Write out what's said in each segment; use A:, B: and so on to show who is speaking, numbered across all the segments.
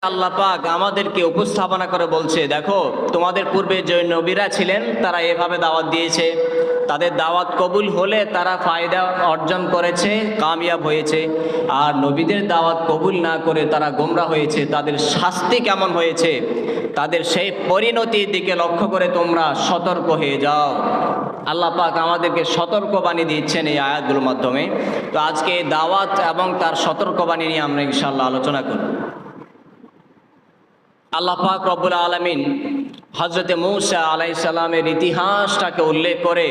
A: আল্লাহ পাক আমাদেরকে উপস্থাপনা করে বলছে, দেখো তোমাদের পূর্বে যে নবীরা ছিলেন তারা এভাবে দাওয়াত দিয়েছে, তাদের দাওয়াত কবুল হলে তারা ফায়দা অর্জন করেছে, কামিয়াব হয়েছে। আর নবীদের দাওয়াত কবুল না করে তারা গোমরা হয়েছে, তাদের শাস্তি কেমন হয়েছে, তাদের সেই পরিণতির দিকে লক্ষ্য করে তোমরা সতর্ক হয়ে যাও। আল্লাহ পাক আমাদেরকে সতর্কবাণী দিচ্ছেন এই আয়াতগুলোর মাধ্যমে। তো আজকে দাওয়াত এবং তার সতর্কবাণী নিয়ে আমরা ইনশাআল্লাহ আলোচনা করব। আল্লাহ পাক রব্বুল আলামিন হযরত মূসা আলাইহিস সালামের ইতিহাসটাকে উল্লেখ করে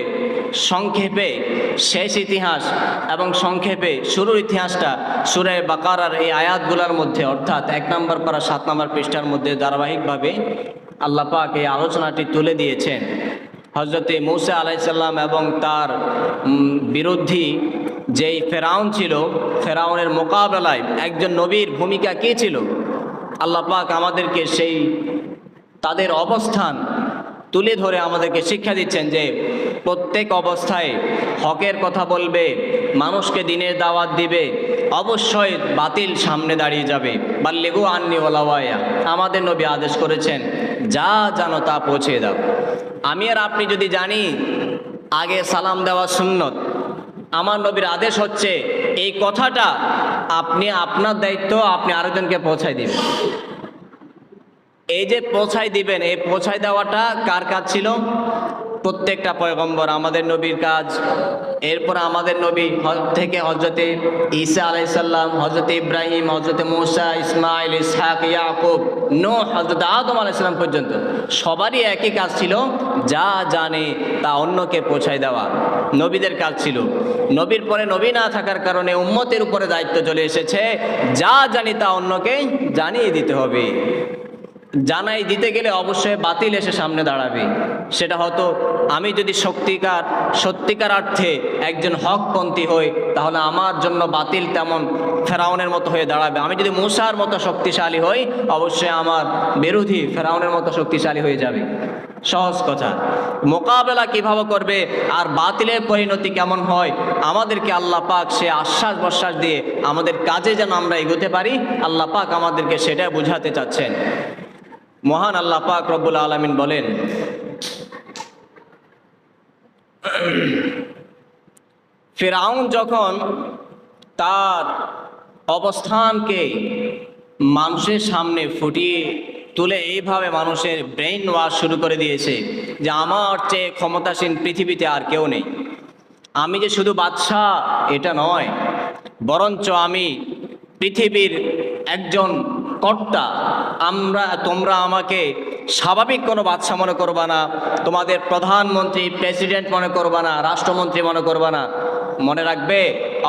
A: সংক্ষেপে শেষ ইতিহাস এবং সংক্ষেপে শুরুর ইতিহাসটা সূরা বাকারার এই আয়াতগুলোর মধ্যে, অর্থাৎ 1 নম্বর পারা 7 নম্বর পৃষ্ঠার মধ্যে ধারাবাহিকভাবে আল্লাহ পাক এই আলোচনাটি তুলে দিয়েছেন। হযরত মূসা আলাইহিস সালাম এবং তার বিরোধী যেই ফেরাউন ছিল, ফেরাউনের মোকাবেলায় একজন নবীর ভূমিকা কী ছিল, আল্লাহ পাক আমাদেরকে সেই তাদের অবস্থান তুলে ধরে আমাদেরকে শিক্ষা দিচ্ছেন যে প্রত্যেক অবস্থায় হকের কথা বলবে, মানুষকে দিনের দাওয়াত দিবে, অবশ্যই বাতিল সামনে দাঁড়িয়ে যাবে। বাল্লিগু আন্নি ওয়ালাউ আয়া, আমাদের নবী আদেশ করেছেন যা জানো তা পৌঁছে দাও। আমি আর আপনি যদি জানি আগে সালাম দেওয়া সুন্নত, আমার নবীর আদেশ হচ্ছে এই কথাটা আপনি আপনার দায়িত্ব আপনি আরেকজনকে পৌঁছায় দিবেন। এই যে পৌঁছায় দিবেন, এই পৌঁছায় দেওয়াটা কার কাজ ছিল? প্রত্যেকটা পয়গম্বর, আমাদের নবীর কাজ। এরপর আমাদের নবী থেকে হযরতে ঈসা আলাইহিস সালাম, হযরতে ইব্রাহিম, হযরতে মূসা, ইসমাইল, ইসহাক, ইয়াকুব, নূহ, হযরতে আদম আলাইহিস সালাম পর্যন্ত সবারই একই কাজ ছিল, যা জানে তা অন্যকে পৌঁছায় দেওয়া নবীদের কাজ ছিল। নবীর পরে নবী না থাকার কারণে উম্মতের উপরে দায়িত্ব চলে এসেছে, যা জানি তা অন্যকে জানিয়ে দিতে হবে। জানাই দিতে গেলে অবশ্যই বাতিল এসে সামনে দাঁড়াবে। সেটা হয়তো আমি যদি সত্যিকার অর্থে একজন হকপন্থী হই, তাহলে আমার জন্য বাতিল তেমন ফেরাউনের মতো হয়ে দাঁড়াবে। আমি যদি মূসার মতো শক্তিশালী হই, অবশ্যই আমার বিরোধী ফেরাউনের মতো শক্তিশালী হয়ে যাবে। সহজ কথা। মোকাবেলা কিভাবে করবে আর বাতিলের পরিণতি কেমন হয়, আমাদেরকে আল্লাহ পাক সে আশ্বাস প্রশ্বাস দিয়ে আমাদের কাজে যেন আমরা এগোতে পারি, আল্লাহ পাক আমাদেরকে সেটা বোঝাতে চাচ্ছেন। মহান আল্লাহ পাক রব্বুল আলামিন বলেন, ফিরআউন যখন তার অবস্থানকে মানুষের সামনে ফুটিয়ে তুলে এইভাবে মানুষের ব্রেইন ওয়াশ শুরু করে দিয়েছে যে আমার চেয়ে ক্ষমতাসীন পৃথিবীতে আর কেউ নেই, আমি যে শুধু বাদশাহ এটা নয়, বরঞ্চ আমি পৃথিবীর একজন কর্তা। তোমরা আমাকে স্বাভাবিক কোনো বাদশা মনে করবা না, তোমাদের প্রধানমন্ত্রী প্রেসিডেন্ট মনে করবা না, রাষ্ট্রমন্ত্রী মনে করবা না। মনে রাখবে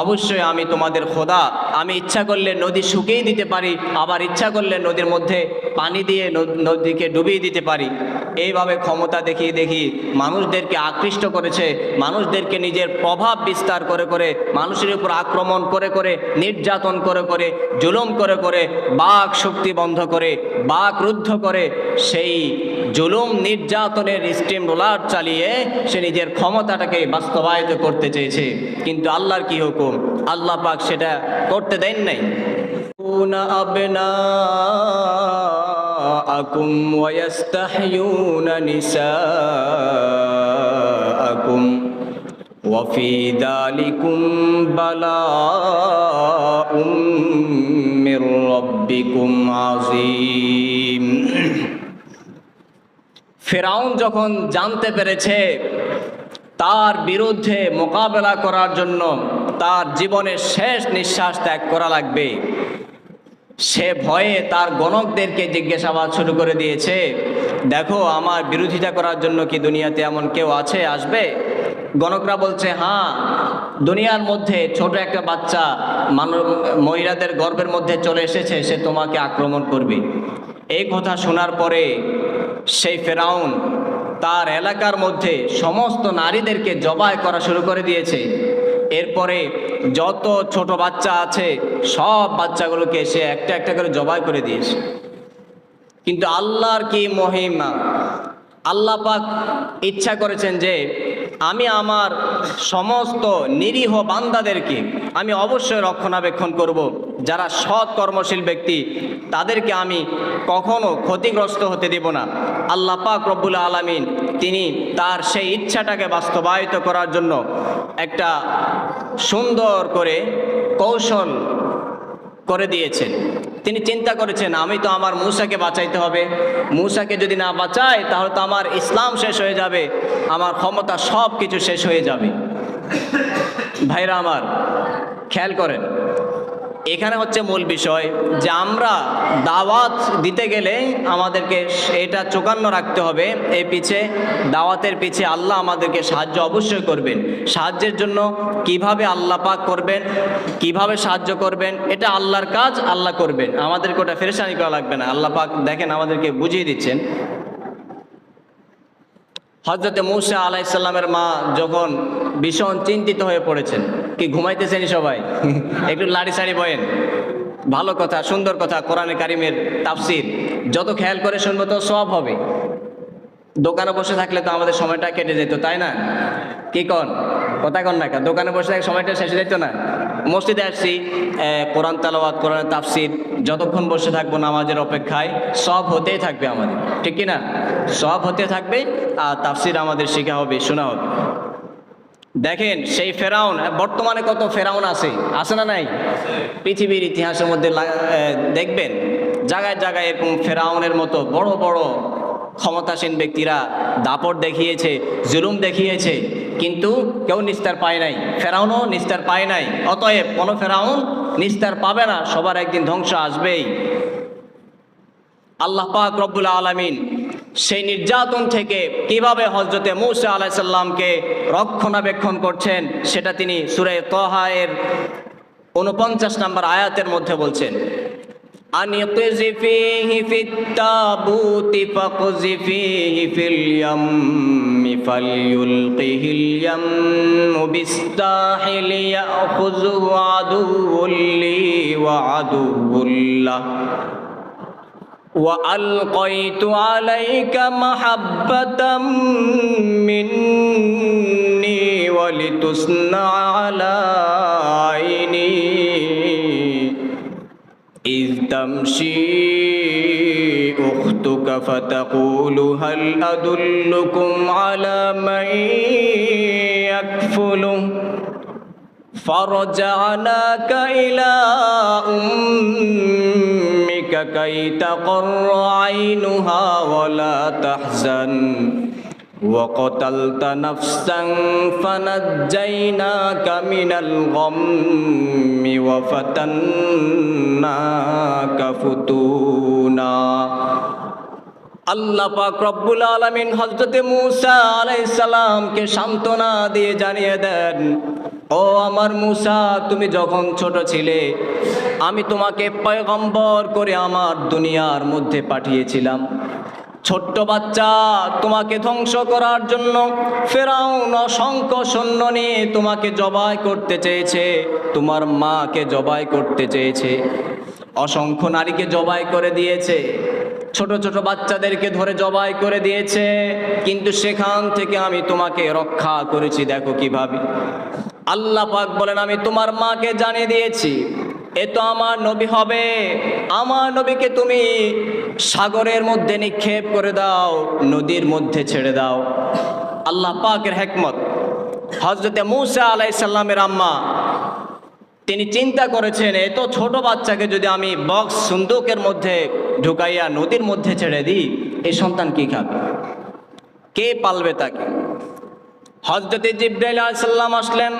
A: অবশ্যই আমি তোমাদের খোদা। আমি ইচ্ছা করলে নদী শুকিয়ে দিতে পারি, আবার ইচ্ছা করলে নদীর মধ্যে পানি দিয়ে নদীকে ডুবিয়ে দিতে পারি। এইভাবে ক্ষমতা দেখিয়ে দেখিয়ে মানুষদেরকে আকৃষ্ট করেছে, মানুষদেরকে নিজের প্রভাব বিস্তার করে করে মানুষের উপর আক্রমণ করে করে, নির্যাতন করে করে, জুলুম করে করে, বাক শক্তি বন্ধ করে, বাক রুদ্ধ করে, সেই জুলুম নির্যাতনের স্টিম রোলার চালিয়ে সে নিজের ক্ষমতাটাকে বাস্তবায়িত করতে চেয়েছে। কিন্তু আল্লাহর কি হুকুম, আল্লাহ পাক সেটা করতে দেন নাই। আকুম ওয়াস্তাহয়ুনা নিসাআকুম ওয়া ফি যালিকুম বালাউম মির রাব্বিকুম আযীম। ফিরআউন যখন জানতে পেরেছে তার বিরুদ্ধে মোকাবেলা করার জন্য তার জীবনের শেষ নিঃশ্বাস ত্যাগ করা লাগবে, সে ভয়ে তার গণকদেরকে জিজ্ঞাসাবাদ শুরু করে দিয়েছে, দেখো আমার বিরোধিতা করার জন্য কি দুনিয়াতে এমন কেউ আছে, আসবে? গণকরা বলছে, হ্যাঁ, দুনিয়ার মধ্যে ছোট একটা বাচ্চা মহিলাদের গর্ভের মধ্যে চলে এসেছে, সে তোমাকে আক্রমণ করবে। এই কথা শোনার পরে সেই ফেরাউন তার এলাকার মধ্যে সমস্ত নারীদেরকে জবাই করা শুরু করে দিয়েছে। এরপরে যত ছোট বাচ্চা আছে সব বাচ্চাগুলোকে সে একটা একটা করে জবাই করে দিয়েছে। কিন্তু আল্লাহর কি মহিমা, আল্লাহ পাক ইচ্ছা করেছেন যে আমি আমার সমস্ত নিরীহ বান্দাদেরকে আমি অবশ্যই রক্ষণাবেক্ষণ করব। যারা সৎ কর্মশীল ব্যক্তি তাদেরকে আমি কখনো ক্ষতিগ্রস্ত হতে দেব না। আল্লাহ পাক রব্বুল আলামিন তিনি তার সেই ইচ্ছাটাকে বাস্তবায়িত করার জন্য একটা সুন্দর করে কৌশল করে দিয়েছেন। তিনি চিন্তা করেছেন, আমি তো আমার মূসাকে বাঁচাইতে হবে, মূসাকে যদি না বাঁচাই তাহলে তো আমার ইসলাম শেষ হয়ে যাবে, আমার ক্ষমতা সব কিছু শেষ হয়ে যাবে। ভাইরা আমার, খেয়াল করেন, এখানে হচ্ছে মূল বিষয় যে আমরা দাওয়াত দিতে গেলে আমাদেরকে এটা চোকান্ন রাখতে হবে, এই পিছে দাওয়াতের পিছে আল্লাহ আমাদেরকে সাহায্য অবশ্যই করবেন। সাহায্যের জন্য কিভাবে আল্লাহ পাক করবেন, কিভাবে সাহায্য করবেন, এটা আল্লাহর কাজ, আল্লাহ করবেন, আমাদেরকে ওটা পেরেশানি করা লাগবে না। আল্লাহ পাক দেখেন আমাদেরকে বুঝিয়ে দিচ্ছেন। হযরতে মূসা আলাইহিস সালামের মা যখন ভীষণ চিন্তিত হয়ে পড়েছেন, কি ঘুমাইতেছেন সবাই? একটু লাড়ি সাড়ি বয়েন। ভালো কথা, সুন্দর কথা, কোরআনে কারিমের তাফসীর যত খেয়াল করে শুনবো তো সব হবে। দোকানে বসে থাকলে তো আমাদের সময়টা কেটে যেত, তাই না? কি কন, কথা কন না কেন? দোকানে বসে থাকলে সময়টা শেষ হয়ে যেত না? মসজিদে আসছি, কোরআন তেলাওয়াত, কোরআনের তাফসীর, যতক্ষণ বসে থাকবো নামাজের অপেক্ষায় সব হতেই থাকবে আমাদের, ঠিক কি না? সব হতে থাকবে আর তাফসীর আমাদের শেখা হবে, শোনা হবে। দেখেন সেই ফেরাউন, বর্তমানে কত ফেরাউন আছে না নাই? পৃথিবীর ইতিহাসের মধ্যে দেখবেন জায়গায় জায়গায় এরকম ফেরাউনের মতো বড় বড় ক্ষমতাসীন ব্যক্তিরা দাপট দেখিয়েছে, জুলুম দেখিয়েছে, কিন্তু কেউ নিস্তার পায় নাই। ফেরাউনও নিস্তার পায় নাই। অতএব কোনো ফেরাউন নিস্তার পাবে না, সবার একদিন ধ্বংস আসবেই। আল্লাহ পাক রব্বুল আলামিন সেই নির্যাতন থেকে কিভাবে হযরতে মূসা আলাইহিস সালামকে রক্ষণাবেক্ষণ করছেন সেটা তিনি সূরা তাহা এর ৪৯ নম্বর আয়াতের মধ্যে বলছেন। আনিকযিফিহি ফিত তাবুতি ফাকযিফিহি ফিল ইয়াম্মি ফালইউলকিহিল ইয়াম্মু বিসসাহিলি ইয়াখুযুহু আদুউল্লি ওয়া আদুউল্লাহ وألقيت عليك محبة مني ولتصنع على عيني إذ تمشي أختك فتقول هل أدلكم على من يكفله فرجعناك إلى أمك كي تقر عينها ولا تحزن وقتلت نفسا فنجيناك من الغم وفتناك فتونا। আল্লাহ পাক রব্বুল আলামিন হযরতে মূসা আলাইহিস সালামকে সান্ত্বনা দিয়ে জানিয়ে দেন, ও আমার মূসা, তুমি যখন ছোট ছিলে আমি তোমাকে পয়গম্বর করে আমার দুনিয়ার মধ্যে পাঠিয়েছিলাম। ছোট্ট বাচ্চা, তোমাকে ধ্বংস করার জন্য ফেরাউন অসংখ্য সৈন্য নিয়ে তোমাকে জবাই করতে চেয়েছে, তোমার মাকে জবাই করতে চেয়েছে, অসংখ্য নারীকে জবাই করে দিয়েছে, ছোট ছোট বাচ্চাদেরকে ধরে জবাই করে দিয়েছে, কিন্তু সেখান থেকে আমি তোমাকে রক্ষা করেছি। দেখো কিভাবে। আল্লাহ পাক বলেন, আমি তোমার মাকে জানিয়ে দিয়েছি এ তো আমার নবী হবে, আমার নবীকে তুমি সাগরের মধ্যে নিক্ষেপ করে দাও, নদীর মধ্যে ছেড়ে দাও। আল্লাহ পাকের হিকমত। হযরতে মূসা আলাইহিস সালামের আম্মা তিনি চিন্তা করেছেন, এত ছোট বাচ্চাকে যদি আমি বক্স সুন্দুকের মধ্যে ঢুকাইয়া নদীর মধ্যে ছেড়ে দিই, এই সন্তান কি খাবে, কে পালবে তাকে? হযরতে জিবরাইল আলাইহিস সালাম আসলেন,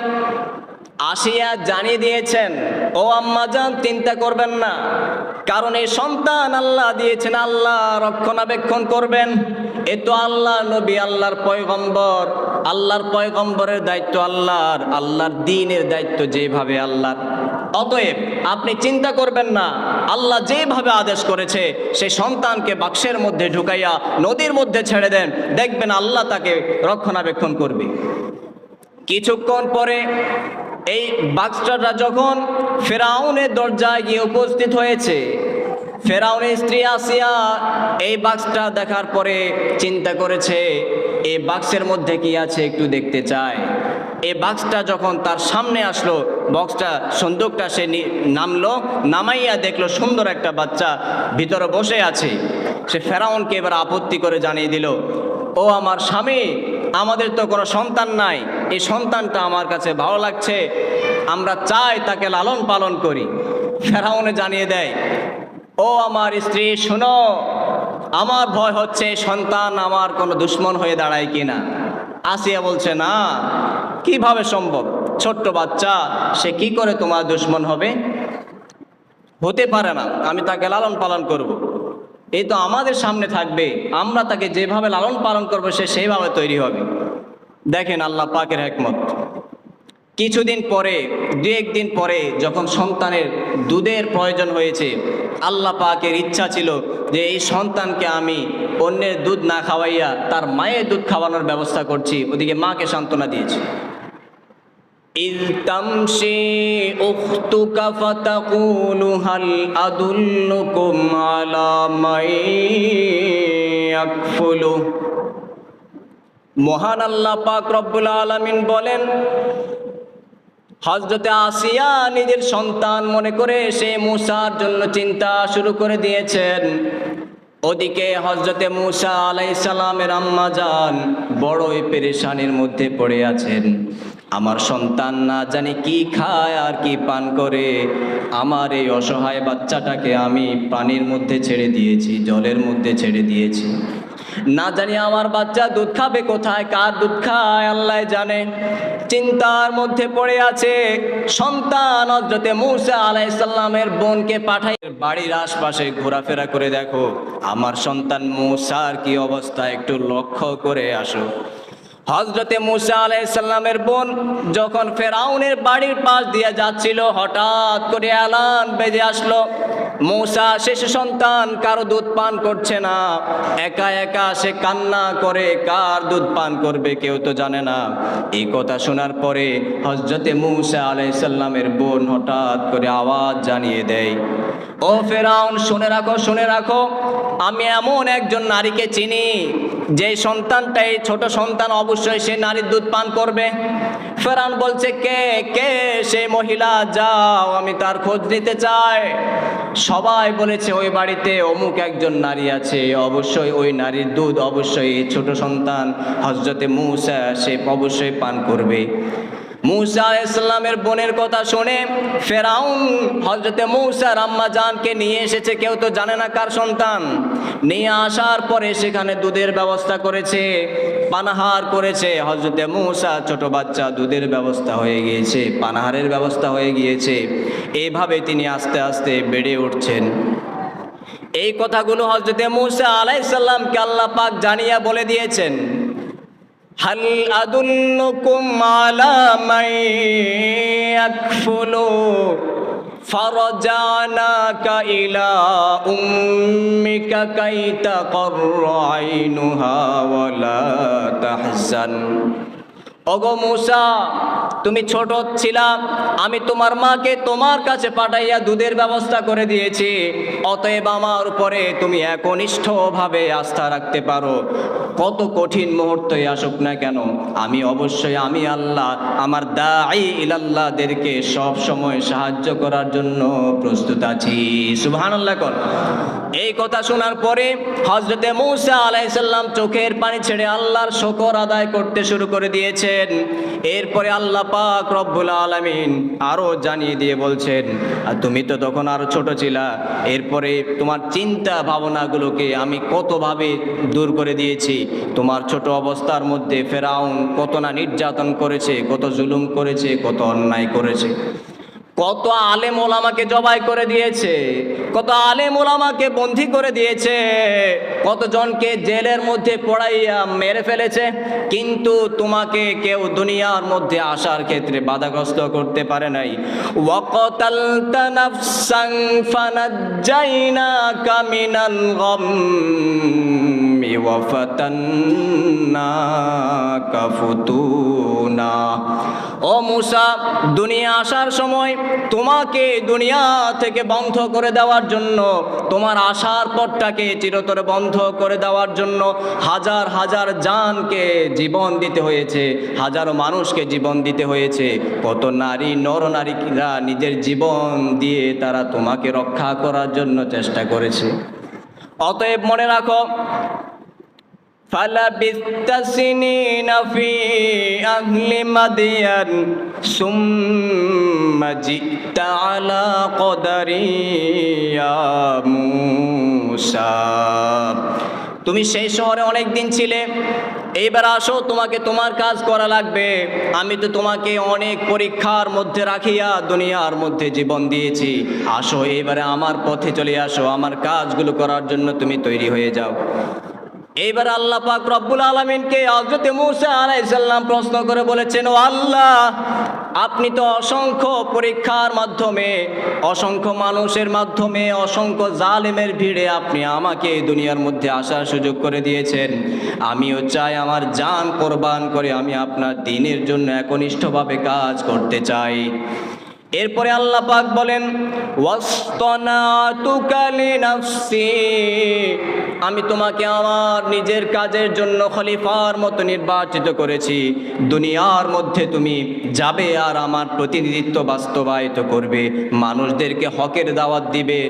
A: আসিয়া জানিয়ে দিয়েছেন, ও আম্মাজান চিন্তা করবেন না, কারণ এই সন্তান আল্লাহ দিয়েছেন, আল্লাহ রক্ষণাবেক্ষণ করবেন। এ তো আল্লাহ নবী, আল্লাহর পয়গম্বর, আল্লাহর পয়গম্বরের দায়িত্ব আল্লাহর, আল্লাহর দ্বীনের দায়িত্ব যেভাবে আল্লাহর। অতএব আপনি চিন্তা করবেন না, আল্লাহ যেভাবে আদেশ করেছে সেই সন্তানকে বাক্সের মধ্যে ঢুকাইয়া নদীর মধ্যে ছেড়ে দেন, দেখবেন আল্লাহ তাকে রক্ষণাবেক্ষণ করবে। কিছুক্ষণ পরে এই বাক্সটা যখন ফেরাউনের দরজায় গিয়ে উপস্থিত হয়েছে, ফেরাউনের স্ত্রী আসিয়া এই বাক্সটা দেখার পরে চিন্তা করেছে, এই বাক্সের মধ্যে কি আছে একটু দেখতে চায়। এই বাক্সটা যখন তার সামনে আসলো, বক্সটা সন্দুকটা সে নামলো, নামাইয়া দেখলো সুন্দর একটা বাচ্চা ভিতরে বসে আছে। সে ফেরাউনকে এবার আপত্তি করে জানিয়ে দিল, ও আমার স্বামী, আমাদের তো কোনো সন্তান নাই, এই সন্তানটা আমার কাছে ভালো লাগছে, আমরা চাই তাকে লালন পালন করি। ফেরাউনে জানিয়ে দেয়, ও আমার স্ত্রী শোনো, আমার ভয় হচ্ছে সন্তান আমার কোনো দুশ্মন হয়ে দাঁড়ায় কিনা। আসিয়া বলছে, না, কিভাবে সম্ভব, ছোট্ট বাচ্চা, সে কি করে তোমার দুশ্মন হবে, হতে পারে না, আমি তাকে লালন পালন করব। এই তো আমাদের সামনে থাকবে, আমরা তাকে যেভাবে লালন পালন করবো সে সেইভাবে তৈরি হবে। দেখেন আল্লাহ পাকের হিকমত। কিছুদিন পরে, দু একদিন পরে যখন সন্তানের দুধের প্রয়োজন হয়েছে, আল্লাহ পাকের ইচ্ছা ছিল যে এই সন্তানকে আমি অন্যের দুধ না খাওয়াইয়া তার মায়ের দুধ খাওয়ানোর ব্যবস্থা করছি। ওদিকে মাকে সান্ত্বনা দিয়েছি। إذ تمشي أختك فتقول هل أدلكم على من يكفله। মহান আল্লাহ পাক রব্বুল আলামিন বলেন, হযরতে আসিয়া নিজের সন্তান মনে করে সে মূসার জন্য চিন্তা শুরু করে দিয়েছেন। ওদিকে হযরতে মূসা আলাইহিস সালামের আম্মা জান বড়ই পেরেশানির মধ্যে পড়ে আছেন। আমার সন্তান না জানি কি খায় আর কি পান করে, আমার এই অসহায় বাচ্চাটাকে আমি পানির মধ্যে ছেড়ে দিয়েছি, জলের মধ্যে ছেড়ে দিয়েছি, না জানি আমার বাচ্চা দুধ খাবে কোথায়, কার দুধ খায় আল্লাহ জানে। চিন্তার মধ্যে পড়ে আছে। সন্তান হযরতে মূসা আলাইহিস সালামের বোনকে পাঠাই, বাড়ির আশপাশে ঘোরাফেরা করে দেখো আমার সন্তান মূসার কি অবস্থা, একটু লক্ষ্য করে আসো। হযরতে মূসা আলাইহিস সালামের বোন যখন ফেরাউনের বাড়ির পাশ দিয়ে যাচ্ছিল, হঠাৎ করে এলান বেজে আসলো, মূসা শিশু সন্তান কারো দুধ পান করছে না, একা একা সে কান্না করে, কার দুধ পান করবে কেউ তো জানে না। এই কথা শোনার পরে হযরতে মূসা আলাইহিস সালামের বোন হঠাৎ করে আওয়াজ জানিয়ে দেয়, ও ফেরাউন, শুনে রাখো, শুনে রাখো, আমি এমন একজন নারীকে চিনি যে সন্তানটা, এই ছোট সন্তান, অবশ্যই সে নারীর দুধ পান করবে। ফেরাউন বলছে, কে কে সেই মহিলা, যাও আমি তার খোঁজ নিতে চাই। সবাই বলেছে ওই বাড়িতে অমুক একজন নারী আছে, অবশ্যই ওই নারীর দুধ অবশ্যই এই ছোট সন্তান হযরতে মূসা সে অবশ্যই পান করবে। মূসা আলাইহিস সালামের বোনের কথা শুনে ফেরাউন হযরতে মূসার আম্মা জানকে নিয়ে এসেছে, কেউ তো জানে না কার সন্তান। নিয়ে আসার পরে সেখানে দুধের ব্যবস্থা করেছে, পানাহার করেছে। হযরতে মূসা ছোট বাচ্চা, দুধের ব্যবস্থা হয়ে গিয়েছে, পানাহারের ব্যবস্থা হয়ে গিয়েছে। এইভাবে তিনি আস্তে আস্তে বেড়ে উঠছেন। এই কথাগুলো হযরতে মূসা আলাইহিস সালামকে আল্লাহ পাক জানিয়ে বলে দিয়েছেন, হাল আদুল্লুকুম আলা মান ইয়াকফুলু ফারজানাকা ইলা উম্মিকা কাই তাকাররা আইনুহা ওয়ালা তাহজান। ওগো মূসা, তুমি ছোট ছিলা, আমি তোমার মাকে তোমার কাছে পাঠাইয়া দুধের ব্যবস্থা করে দিয়েছি, অতএব আমার উপরে তুমি একনিষ্ঠভাবে আস্থা রাখতে পারো। কত কঠিন মুহূর্তই আসুক না কেন, আমি অবশ্যই, আমি আল্লাহ আমার দাঈ ইলাল্লাহদেরকে সব সময় সাহায্য করার জন্য প্রস্তুত আছি। সুবহানাল্লাহ। কোন এই কথা শোনার পরে হযরতে মূসা আলাইহিস সালাম চোখের পানি ছেড়ে আল্লাহর শুকর আদায় করতে শুরু করে দিয়েছেন। এরপরে আল্লাহ পাক রব্বুল আলামিন আরো জানিয়ে দিয়ে বলছেন, তুমি তো তখন আরো ছোট ছিলা, এরপরে তোমার চিন্তা ভাবনাগুলোকে আমি কতভাবে দূর করে দিয়েছি। তোমার ছোট অবস্থার মধ্যে ফেরাউন কত না নির্যাতন করেছে, কত জুলুম করেছে, কত অন্যায় করেছে, কত আলেম ওলামাকে জবাই করে দিয়েছে, কত আলেম ওলামাকে বন্দী করে দিয়েছে, কতজনকে জেলের মধ্যে পড়াইয়া মেরে ফেলেছে। কিন্তু তোমাকে কেউ দুনিয়ার মধ্যে আসার ক্ষেত্রে বাধাগ্রস্ত করতে পারে নাই। ওয়াকাতালতা নাফসান ফানাজ্জাইনাকা মিনাল গাম্মি وفتناك فتونا ও মূসা, দুনিয়া আসার সময় তোমাকে দুনিয়া থেকে বন্ধ করে দেওয়ার জন্য, তোমার আসার পথটাকে চিরতরে বন্ধ করে দেওয়ার জন্য হাজার হাজার জানকে জীবন দিতে হয়েছে, হাজারো মানুষকে জীবন দিতে হয়েছে। কত নারী নরনারীরা নিজের জীবন দিয়ে তারা তোমাকে রক্ষা করার জন্য চেষ্টা করেছে। অতএব মনে রাখো, فلبثت سنين في أهل مدين ثم جئت على قدري يا موسى। তুমি সেই শহরে অনেক দিন ছিলে, এইবার আসো, তোমাকে তোমার কাজ করা লাগবে। আমি তো তোমাকে অনেক পরীক্ষার মধ্যে রাখিয়া দুনিয়ার মধ্যে জীবন দিয়েছি। আসো, এইবারে আমার পথে চলে আসো, আমার কাজগুলো করার জন্য তুমি তৈরি হয়ে যাও। এইবার আল্লাহ পাক রব্বুল আলামিনকে হযরত মূসা আলাইহিস সালাম প্রশ্ন করে বলেছেন, ও আল্লাহ, আপনি তো অসংখ্য পরীক্ষার মাধ্যমে, অসংখ্য মানুষের মাধ্যমে, অসংখ্য জালেমের ভিড়ে আপনি আমাকে এই দুনিয়ার মধ্যে আসার সুযোগ করে দিয়েছেন। আমিও চাই আমার জান কোরবান করে আমি আপনার দ্বীনের জন্য একনিষ্ঠভাবে কাজ করতে চাই। এরপরে আল্লাহ পাক বলেন, ওয়াসতানাতুকা লিনাফসি, আমি তোমাকে আমার নিজের কাজের জন্য খলিফার মতো নির্বাচিত করেছি। দুনিয়ার মধ্যে তুমি যাবে আর আমার প্রতিনিধিত্ব বাস্তবায়িত করবে, মানুষদেরকে হকের দাওয়াত দিবে,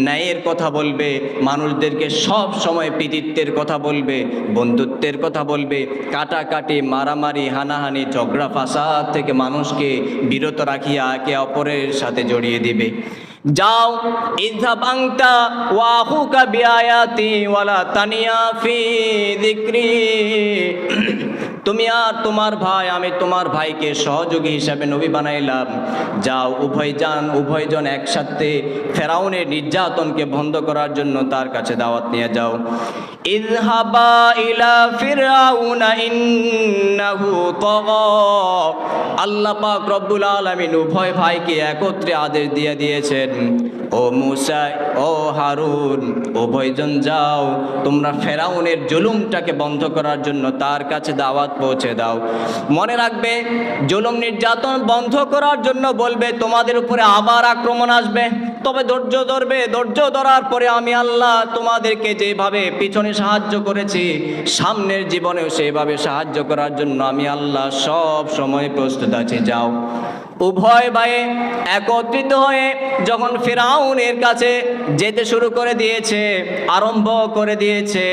A: ন্যায়ের কথা বলবে, মানুষদেরকে সব সময় পিতৃত্বের কথা বলবে, বন্ধুত্বের কথা বলবে, কাটাকাটি, মারামারি, হানাহানি, ঝগড়া ফাসাদ থেকে মানুষকে বিরত রাখিয়া একে অপরের সাথে জড়িয়ে দিবে। যাও, ইযহাব আনতা ওয়া আখুকা বিআয়াতি ওয়ালা তানিয়া ফি যিকরি, তুমি আর তোমার ভাই, আমি তোমার ভাইকে সহযোগী হিসাবে নবী বানাইলাম। যাও, উভয়জন একসাথে ফেরাউনের নির্যাতনকে বন্ধ করার জন্য তার কাছে দাওয়াত নিয়ে যাও। ইযহাবা ইলা ফিরআউনা ইন্নাহু তাগা, আল্লাহ পাক রব্বুল আলামিন উভয় ভাইকে একত্রে আদেশ দিয়ে দিয়েছেন, ও মূসা, ও হারুন, উভয়জন যাও, তোমরা ফেরাউনের জুলুমটাকে বন্ধ করার জন্য তার কাছে দাওয়াত পৌঁছে দাও। মনে রাখবে, জুলুম নির্যাতন বন্ধ করার জন্য বলবে তোমাদের উপরে আবার আক্রমণ আসবে, তবে ধৈর্য ধরবে। ধৈর্য ধরার পরে আমি আল্লাহ তোমাদেরকে যেভাবে পিছনে সাহায্য করেছি, সামনের জীবনেও সেভাবে সাহায্য করার জন্য আমি আল্লাহ সব সময় প্রস্তুত আছি। যাও। উভয় ভাই একত্রিত হয়ে যখন ফিরআউনের কাছে যেতে শুরু করে দিয়েছে, আরম্ভ করে দিয়েছে,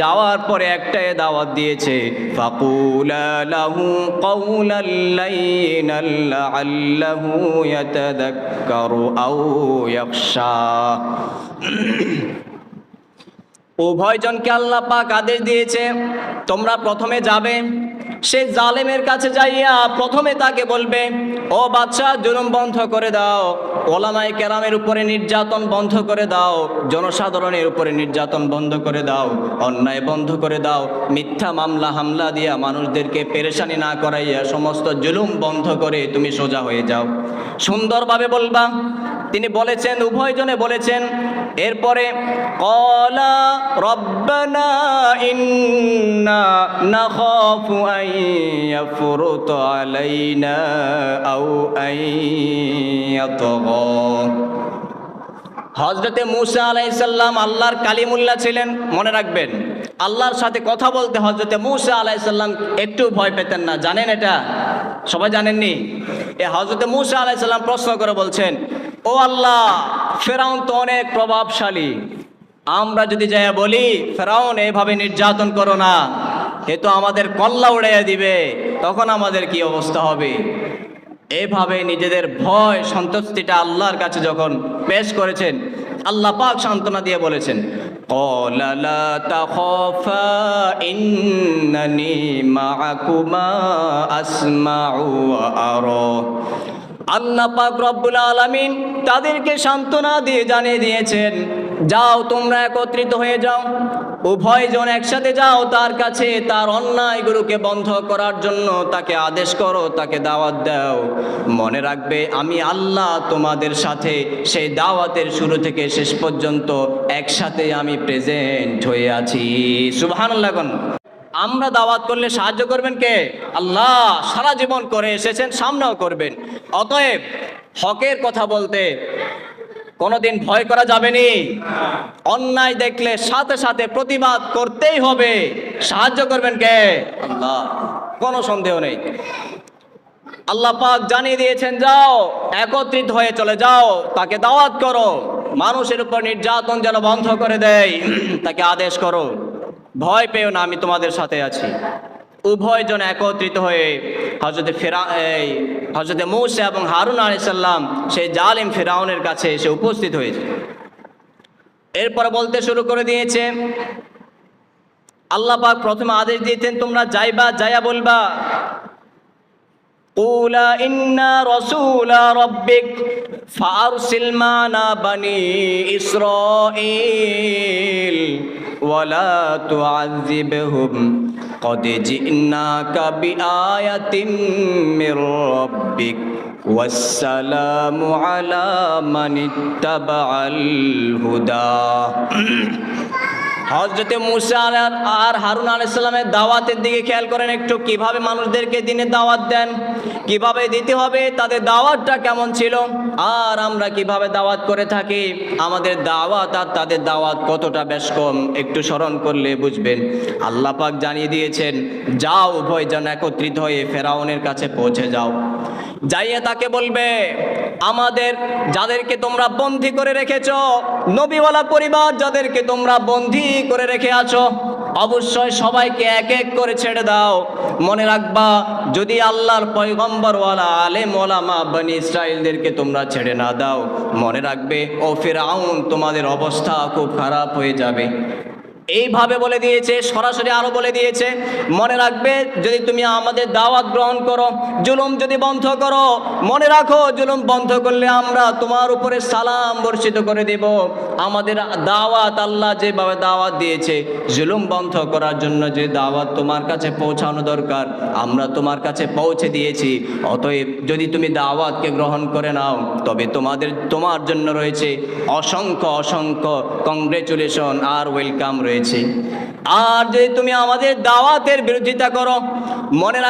A: যাওয়ার পরে একটাই দাওয়াত দিয়েছে, ফাকুলা লাহু কাওলাল লাইনাল লাআল্লাহু ইয়াতাযাক্কারু আও ইয়াখশা। উভয়জনকে আল্লাহ পাক আদেশ দিয়েছে, তোমরা প্রথমে যাবে, সে জালেমের কাছে যাইয়া প্রথমে তাকে বলবে, ও বাদশা, জুলুম বন্ধ করে দাও, ওলামায়ে কেরামের উপরে নির্যাতন বন্ধ করে দাও, জনসাধারণের উপরে নির্যাতন বন্ধ করে দাও, অন্যায় বন্ধ করে দাও, মিথ্যা মামলা হামলা দিয়া মানুষদেরকে পেরেশানি না করাইয়া সমস্ত জুলুম বন্ধ করে তুমি সোজা হয়ে যাও। সুন্দরভাবে বলবা। তিনি বলেছেন, উভয়জনে বলেছেন। এরপরে ক্বালা রব্বানা ইন্না নাখাফু আন ইয়াফরুতা আলাইনা আও আন ইয়াতগা। হযরতে মূসা আলাইহিস সালাম আল্লাহর কালিমুল্লাহ ছিলেন। মনে রাখবেন, আল্লাহর সাথে কথা বলতে হযরতে মূসা আলাইহিস সালাম একটু ভয় পেতেন না। জানেন এটা? সবাই জানেননি? এই হযরতে মূসা আলাইহিস সালাম প্রশ্ন করে বলছেন, ও আল্লাহ, ফেরাউন তো অনেক প্রভাবশালী, আমরা যদি যাই বলি ফেরাউন এইভাবে নির্যাতন করো না, এ তো আমাদের কল্লা উড়াইয়া দিবে, তখন আমাদের কি অবস্থা হবে? এভাবে নিজেদের ভয় সন্তুষ্টিটা আল্লাহর কাছে যখন পেশ করেছেন, আল্লাহ পাক সান্ত্বনা দিয়ে বলেছেন, ক্বালা লা তাখাফা ইন্নানি মাআকুমা আসমাউ ওয়া আরা। আল্লাহ পাক রব্বুল আলামিন তাদেরকে সান্ত্বনা দিয়ে জানিয়ে দিয়েছেন, যাও তোমরা একত্রিত হয়ে যাও, উভয়জন একসাথে যাও তার কাছে, তার অন্যায়গুলোকে বন্ধ করার জন্য তাকে আদেশ করো, তাকে দাওয়াত দাও। মনে রাখবে আমি আল্লাহ তোমাদের সাথে সেই দাওয়াতের শুরু থেকে শেষ পর্যন্ত একসাথে আমি প্রেজেন্ট হয়ে আছি। সুবহানাল্লাহ। আমরা দাওয়াত করলে সাহায্য করবেন কে? আল্লাহ। সারা জীবন করে এসেছেন, সামনেও করবেন। অতএব হকের কথা বলতে কোনোদিন ভয় করা যাবে না। অন্যায় দেখলে সাথে সাথে প্রতিবাদ করতেই হবে। সাহায্য করবেন কে? আল্লাহ, কোনো সন্দেহ নেই। আল্লাহ পাক জানিয়ে দিয়েছেন, যাও একত্রিত হয়ে চলে যাও, তাকে দাওয়াত করো, মানুষের উপর নির্যাতন যেন বন্ধ করে দেয় তাকে আদেশ করো। ভয় পেও না, আমি তোমাদের সাথে আছি। উভয়জন একত্রিত হয়ে হযরতে মূসা এবং হারুন আলাইহিস সালাম সেই জালিম ফিরাউনের কাছে এসে উপস্থিত হয়েছে। এরপর বলতে শুরু করে দিয়েছে। আল্লাহ পাক প্রথমে আদেশ দিয়েছেন, তোমরা যাইবা, যাইয়া বলবা কুলা ইন্না রাসূলা রাব্বিক ফারসিল মানা বানি ইসরাঈল ওয়ালা তুআযিবহুম قد جئناك بآية من ربك والسلام على من اتبع الهدى। হযরতে মূসা আর হারুন আলাইহিস সালামের দাওয়াতের দিকে খেয়াল করেন একটু, কিভাবে মানুষদেরকে দিনে দাওয়াত দেন, কিভাবে দিতে হবে, তাদের দাওয়াতটা কেমন ছিল, আর আমরা কিভাবে দাওয়াত করে থাকি। আমাদের দাওয়াত আর তাদের দাওয়াত কতটা বেশ কম, একটু স্মরণ করলে বুঝবেন। আল্লাহ পাক জানিয়ে দিয়েছেন, যাও উভয়জন একত্রিত হয়ে ফেরাউনের কাছে পৌঁছে যাও। যাইয়ে তাকে বলবে, আমাদের যাদেরকে তোমরা বন্দী করে রেখেছো, নবীওয়ালা পরিবার যাদেরকে তোমরা বন্দী করে রেখে আছো, অবশ্যই সবাইকে এক এক করে ছেড়ে দাও। মনে রাখবা, যদি আল্লাহর পয়গম্বরওয়ালা আলেম ওলামা বনি ইসরাইলদেরকে তোমরা ছেড়ে না দাও, মনে রাখবে ও ফিরআউন তোমাদের অবস্থা খুব খারাপ হয়ে যাবে। এইভাবে বলে দিয়েছে, সরাসরি আরো বলে দিয়েছে, মনে রাখবে যদি তুমি আমাদের দাওয়াত গ্রহণ করো, জুলুম যদি বন্ধ করো, মনে রাখো জুলুম বন্ধ করলে আমরা তোমার উপরে সালাম বর্ষিত করে দেব। আমাদের দাওয়াত আল্লাহ যেভাবে দাওয়াত দিয়েছে, জুলুম বন্ধ করার জন্য যে দাওয়াত তোমার কাছে পৌঁছানো দরকার, আমরা তোমার কাছে পৌঁছে দিয়েছি। অতএব যদি তুমি দাওয়াতকে গ্রহণ করে নাও, তবে তোমার জন্য রয়েছে অসংখ্য অসংখ্য কংগ্রেচুলেশন আর ওয়েলকাম রয়েছে। আর যদি তুমি আমাদের দাওয়াতের বিরোধিতা করো, মনে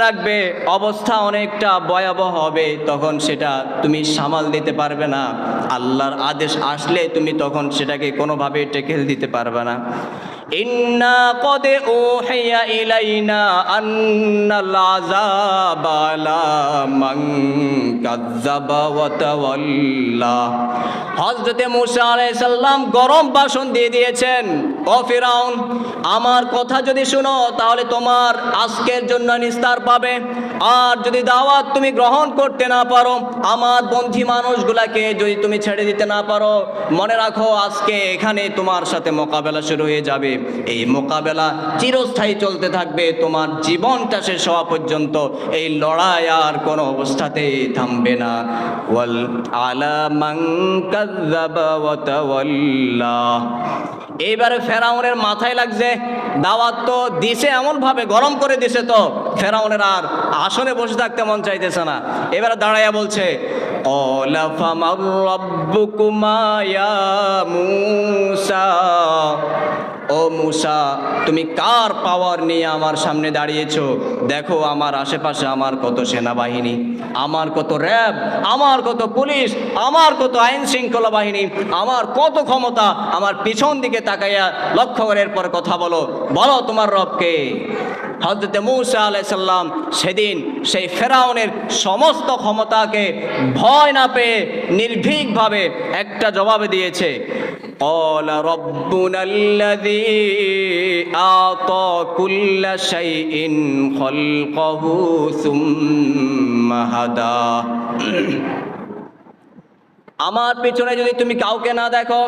A: রাখবে অবস্থা অনেকটা ভয়াবহ হবে। তখন সেটা তুমি সামাল দিতে পারবে না। আল্লাহর আদেশ আসলে তুমি তখন সেটাকে কোনোভাবে টেকেল দিতে পারবে না। ইন্না কদ উহিয়া ইলাইনা আন্নাল আযাবা আলা মান কাযযাবা ওয়া তাওয়াল্লা। হযরতে মূসা আলাইহিস সালাম গরম ভাষণ দিয়ে দিয়েছেন, ও ফিরাউন, আমার কথা যদি শুনো তাহলে তোমার আজকের জন্য নিস্তার পাবে। আর যদি দাওয়াত তুমি গ্রহণ করতে না পারো, আমার বন্ধী মানুষগুলাকে যদি তুমি ছেড়ে দিতে না পারো, মনে রাখো আজকে এখানে তোমার সাথে মোকাবেলা শুরু হয়ে যাবে। এই মোকাবেলা চিরস্থায়ী চলতে থাকবে, তোমার জীবনটা শেষ হওয়া পর্যন্ত এই লড়াই আর কোনো অবস্থাতেই থামবে না। ওয়াল আলা মান কাযযাবা ওয়া তাওয়াল্লা। এইবারে ফেরাউনের মাথায় লাগছে, দাওয়াত তো দিছে এমন ভাবে গরম করে দিছে, তো ফেরাউনের আর আসনে বসে থাকতে মন চাইতেছে না। এবারে দাঁড়াইয়া বলছে, ক্বালা ফামার রাব্বুকুমা ইয়া মূসা। ও মূসা, তুমি কার পাওয়ার নিয়ে আমার সামনে দাঁড়িয়েছো? দেখো আমার আশেপাশে আমার কত সেনাবাহিনী, আমার কত র্যাব, আমার কত পুলিশ, আমার কত আইন শৃঙ্খলা বাহিনী, আমার কত ক্ষমতা। আমার পিছন দিকে তাকাইয়া লক্ষ্য করে এরপর কথা বলো তোমার রবকে। হযরতে মূসা আলাইহিস সালাম সেদিন সেই ফেরাউনের সমস্ত ক্ষমতাকে ভয় না পেয়ে নির্ভীকভাবে একটা জবাব দিয়েছে, ক্বালা রাব্বুনাল্লাযী আ'তা কুল্লা শাইইন খালকাহু সুম্মা হাদা। আমার পিছনে যদি তুমি কাউকে না দেখো,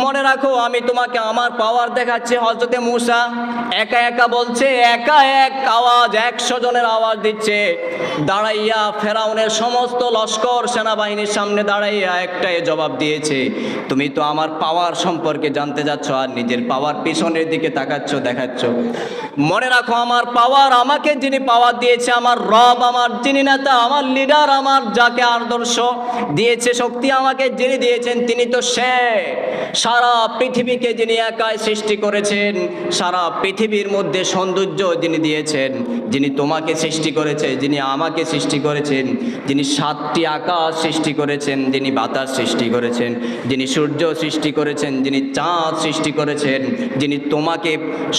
A: মনে রাখো আমি তোমাকে আমার পাওয়ার দেখাচ্ছি। হযরতে মূসা একা একা বলছে, একা এক আওয়াজ, 100 জনের আওয়াজ দিচ্ছে। দাঁড়াইয়া ফেরাউনের সমস্ত লস্কর সেনাবাহিনীর সামনে দাঁড়াইয়া একটাই জবাব দিয়েছে, তুমি তো আমার পাওয়ার সম্পর্কে জানতে যাচ্ছ আর নিজের পাওয়ার পিছনের দিকে তাকাচ্ছ, দেখাচ্ছ। মনে রাখো আমার পাওয়ার, আমাকে যিনি পাওয়ার দিয়েছে, আমার রব, আমার যিনি নেতা, আমার লিডার, আমার যাকে আদর্শ দিয়েছে, শক্তি আমাকে যিনি দিয়েছেন, তিনি তো সে। সারা পৃথিবীকে যিনি একাই সৃষ্টি করেছেন, সারা পৃথিবীর মধ্যে সৌন্দর্য যিনি দিয়েছেন, যিনি তোমাকে সৃষ্টি করেছে, যিনি আমাকে সৃষ্টি করেছেন, যিনি 7টি আকাশ সৃষ্টি করেছেন, যিনি বাতাস সৃষ্টি করেছেন, যিনি সূর্য সৃষ্টি করেছেন, যিনি চাঁদ সৃষ্টি করেছেন, যিনি তোমাকে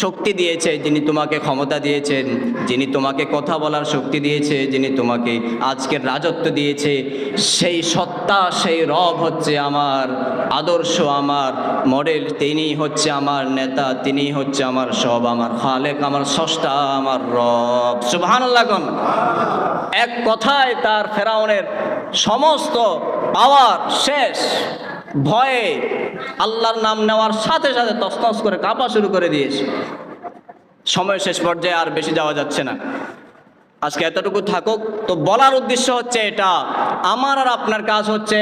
A: শক্তি দিয়েছে, যিনি তোমাকে ক্ষমতা দিয়েছেন, যিনি তোমাকে কথা বলার শক্তি দিয়েছে, যিনি তোমাকে আজকের রাজত্ব দিয়েছে, সেই সত্তা, সেই রব হচ্ছে আমার আদর্শ, আমার মডেল। তিনি হচ্ছে আমার নেতা, তিনি হচ্ছে আমার সব, আমার খালেক, আমার স্রষ্টা, আমার রব। সুবহানাল্লাহ। এক কথায় তার ফেরাউনের সমস্ত পাওয়ার শেষ। ভয়ে আল্লাহর নাম নেওয়ার সাথে সাথে তছনছ করে কাঁপা শুরু করে দিয়েছে। সময় শেষ পর্যায়ে আর বেশি যাওয়া যাচ্ছে না, আজকে এতটুকু থাকুক। তো বলার উদ্দেশ্য হচ্ছে এটা, আমার আর আপনার কাজ হচ্ছে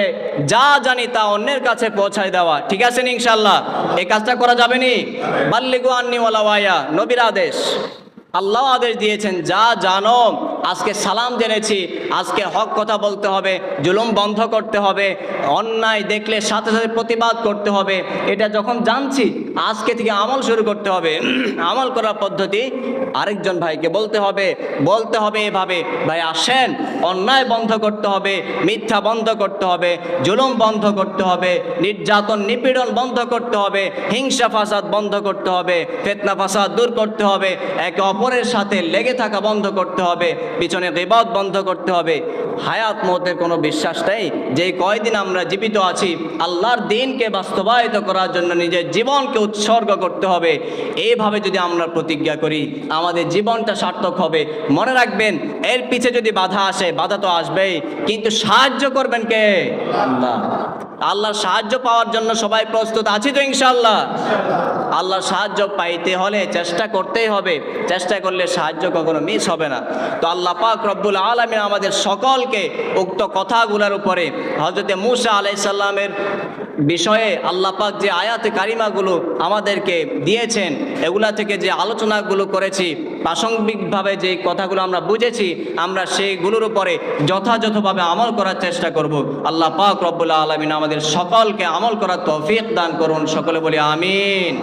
A: যা জানি তা অন্যের কাছে পৌঁছায় দেওয়া। ঠিক আছে ইনশাআল্লাহ? এই কাজটা করা যাবে নি? বাল্লিগু আন্নি ওয়ালাউ আয়া, নবীর আদেশ, আল্লাহ আদেশ দিয়েছেন, যা জানো। আজকে সালাম জেনেছি, আজকে হক কথা বলতে হবে, জুলুম বন্ধ করতে হবে, অন্যায় দেখলে সাথে সাথে প্রতিবাদ করতে হবে। এটা যখন জানছি, আজকে থেকে আমল শুরু করতে হবে। আমল করার পদ্ধতি আরেকজন ভাইকে বলতে হবে এভাবে, ভাই আসেন, অন্যায় বন্ধ করতে হবে, মিথ্যা বন্ধ করতে হবে, জুলুম বন্ধ করতে হবে, নির্যাতন নিপীড়ন বন্ধ করতে হবে, হিংসা ফাসাদ বন্ধ করতে হবে, ফিতনা ফাসাদ দূর করতে হবে, একে অপরের সাথে লেগে থাকা বন্ধ করতে হবে, পিছনে গীবত বন্ধ করতে হবে। হায়াত মতের কোনো বিশ্বাস নেই। যেই কয়দিন আমরা জীবিত আছি, আল্লাহর দ্বীনকে বাস্তবায়িত করার জন্য নিজের জীবনকে উৎসর্গ করতে হবে। এইভাবে যদি আমরা প্রতিজ্ঞা করি, আমাদের জীবনটা সার্থক হবে। মনে রাখবেন, এর পিছে যদি বাধা আসে, বাধা তো আসবেই, কিন্তু সাহায্য করবেন কে? আল্লাহ। আল্লাহর সাহায্য পাওয়ার জন্য সবাই প্রস্তুত আছি তো ইনশাআল্লাহ? আল্লাহর সাহায্য পাইতে হলে চেষ্টা করতেই হবে, চেষ্টা করলে সাহায্য কখনো মিস হবে না। তো আল্লাহ পাক রব্বুল আলামিন আমাদের সকলকে উক্ত কথাগুলোর উপরে, হযরতে মূসা আলাইহিস সালামের বিষয়ে আল্লাহ পাক যে আয়াতে কারিমাগুলো আমাদেরকে দিয়েছেন, এগুলা থেকে যে আলোচনাগুলো করেছি, প্রাসঙ্গিকভাবে যে কথাগুলো আমরা বুঝেছি, আমরা সেইগুলোর উপরে যথাযথভাবে আমল করার চেষ্টা করব। আল্লাহ পাক রব্বুল আলামিন আমাদের সকলকে আমল করার তৌফিক দান করুন। সকলে বলি আমিন।